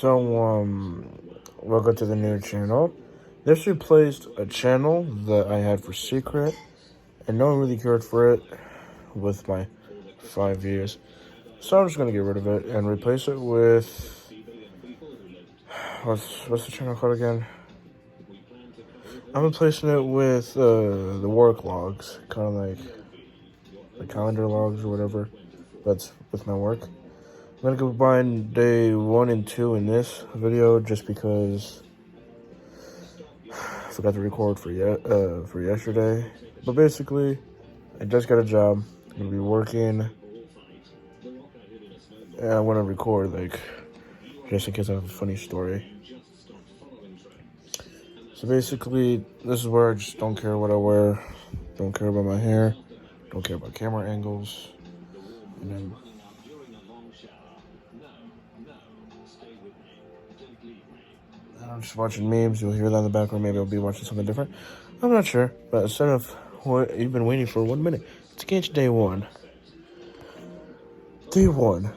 Welcome to the new channel. This replaced a channel that I had for secret, and no one really cared for it with my 5 years. So I'm just gonna get rid of it and replace it with what's the channel called again? I'm replacing it with the work logs, kind of like the calendar logs or whatever. That's with my work. I'm gonna combine day 1 and 2 in this video just because I forgot to record for yesterday. But basically, I just got a job. I'm gonna be working, and I want to record just in case I have a funny story. So basically, this is where I just don't care what I wear, don't care about my hair, don't care about camera angles, and then I'm just watching memes. You'll hear that in the background. Maybe I'll be watching something different. I'm not sure. But instead of what you've been waiting for 1 minute, let's get to day 1. Day 1.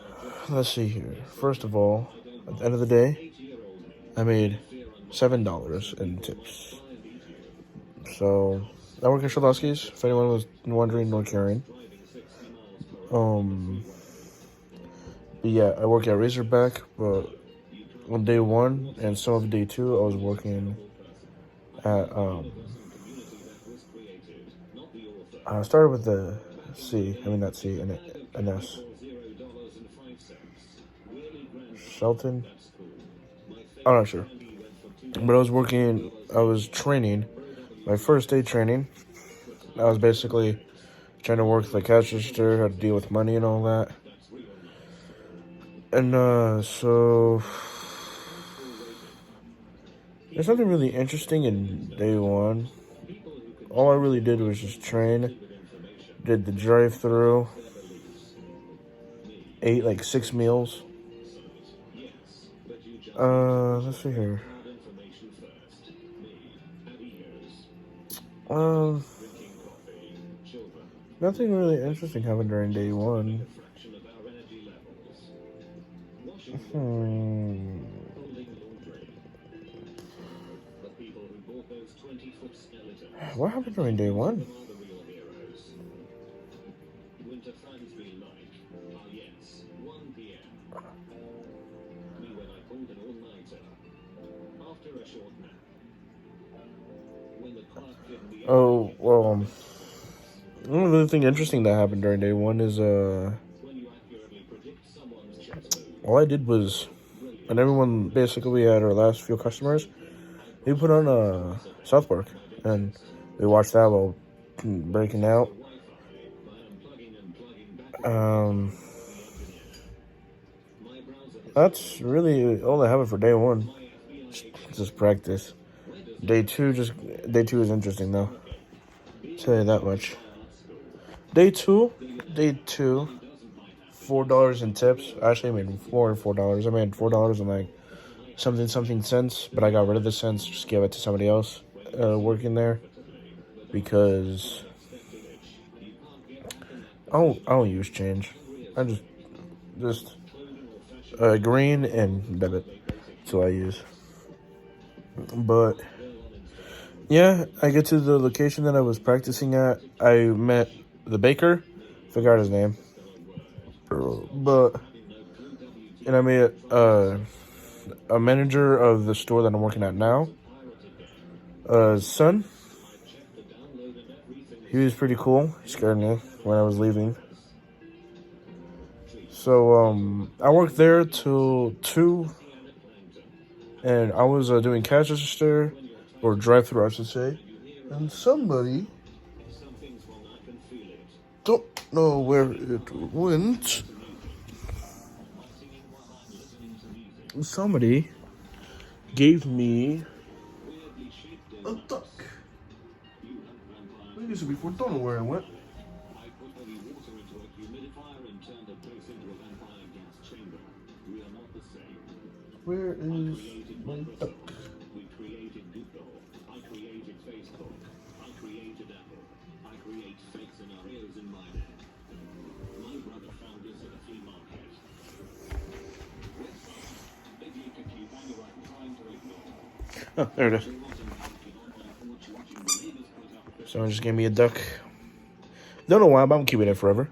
Let's see here. First of all, at the end of the day, I made $7 in tips. So I work at Shalowski's, if anyone was wondering or caring. But yeah, I work at Razorback, but on day 1 and some of day 2, I was working at I started with the C. I mean not C and an S. Shelton. I'm not sure, but I was training. My first day training, I was basically trying to work the cash register, how to deal with money and all that. And so there's nothing really interesting in day 1. All I really did was just train, did the drive-through, ate like 6 meals. Let's see here. Nothing really interesting happened during day 1. What happened during day 1? Oh, well, the only thing interesting that happened during day 1 is, all I did was, and everyone basically had our last few customers, we put on, South Park, and we watched that while breaking out. That's really all I have for day 1. Just practice. Day 2 is interesting though. I'll tell you that much. Day two, $4 in tips. Actually, I made more than $4. I made $4 and like something cents, but I got rid of the cents, just gave it to somebody else working there because I don't use change. I just green and debit. That's what I use. But yeah, I get to the location that I was practicing at. I met the baker, forgot his name, and I met a manager of the store that I'm working at now. Son. He was pretty cool. He scared me when I was leaving. So I worked there till 2, and I was doing cash register, or drive-through, I should say. And somebody, don't know where it went. Somebody gave me a duck. I used it before. Don't know where it went. Where is my duck? Oh, there it is. Someone just gave me a duck. Don't know why, but I'm keeping it forever.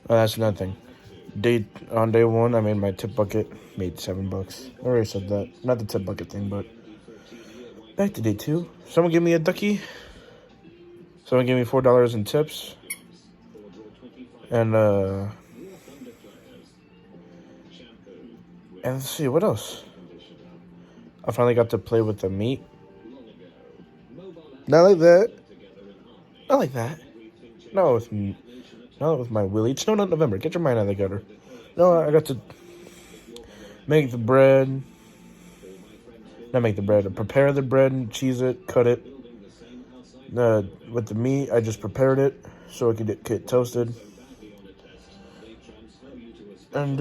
Oh, that's another thing. On day one, I made my tip bucket. Made $7. I already said that. Not the tip bucket thing, but back to day two. Someone gave me a ducky. Someone gave me $4 in tips. And let's see, what else? I finally got to play with the meat. Not like that. Not like that. Not with my Willie. No, not November. Get your mind out of the gutter. No, I got to make the bread. Not make the bread. Prepare the bread and cheese it, cut it. With the meat, I just prepared it so it could get toasted. And,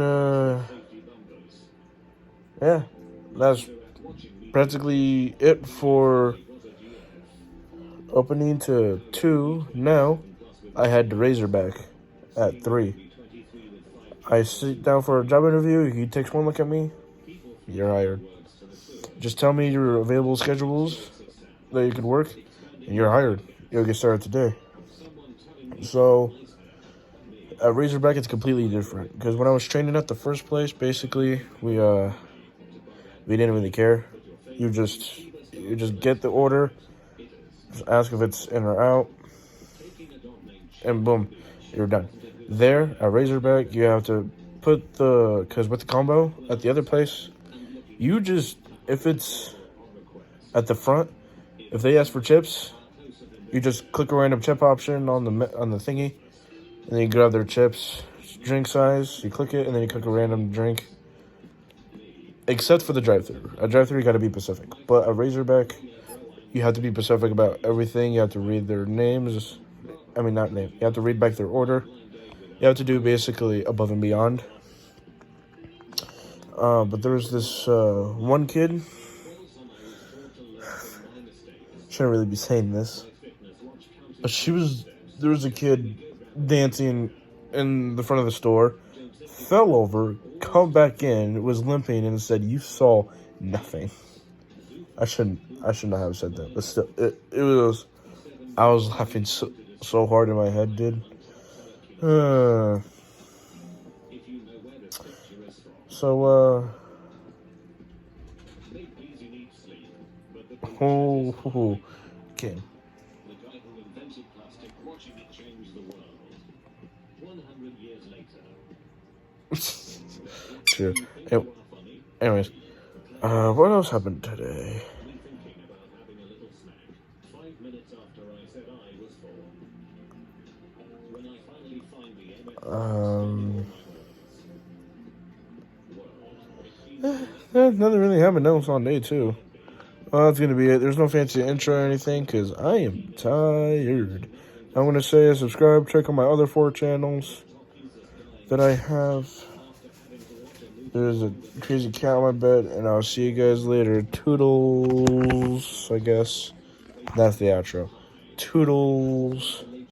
yeah, that's practically it for opening to 2. Now, I had the Razorback at 3. I sit down for a job interview. He takes one look at me. You're hired. Just tell me your available schedules that you could work, and you're hired. You'll get started today. So, at Razorback, it's completely different. Because when I was training at the first place, basically, we didn't really care. You just get the order, just ask if it's in or out, and boom, you're done. There, at Razorback, you have to put because with the combo, at the other place, if it's at the front, if they ask for chips, you just click a random chip option on the thingy, and then you grab their chips, drink size, you click it, and then you click a random drink. Except for the drive-thru. A drive-thru, you got to be Pacific. But a Razorback, you have to be Pacific about everything. You have to read their names. I mean, not name. You have to read back their order. You have to do basically above and beyond. But there's this one kid. Shouldn't really be saying this. But there was a kid dancing in the front of the store, fell over, come back in, was limping, and said, "You saw nothing." I should not have said that, but still, I was laughing so hard in my head, dude. Okay. True. Anyways, what else happened today? Nothing really happened else on day 2. That's gonna be it. There's no fancy intro or anything because I am tired. I'm gonna say subscribe, check out my other 4 channels that I have. There's a crazy cat on my bed, and I'll see you guys later. Toodles, I guess. That's the outro. Toodles.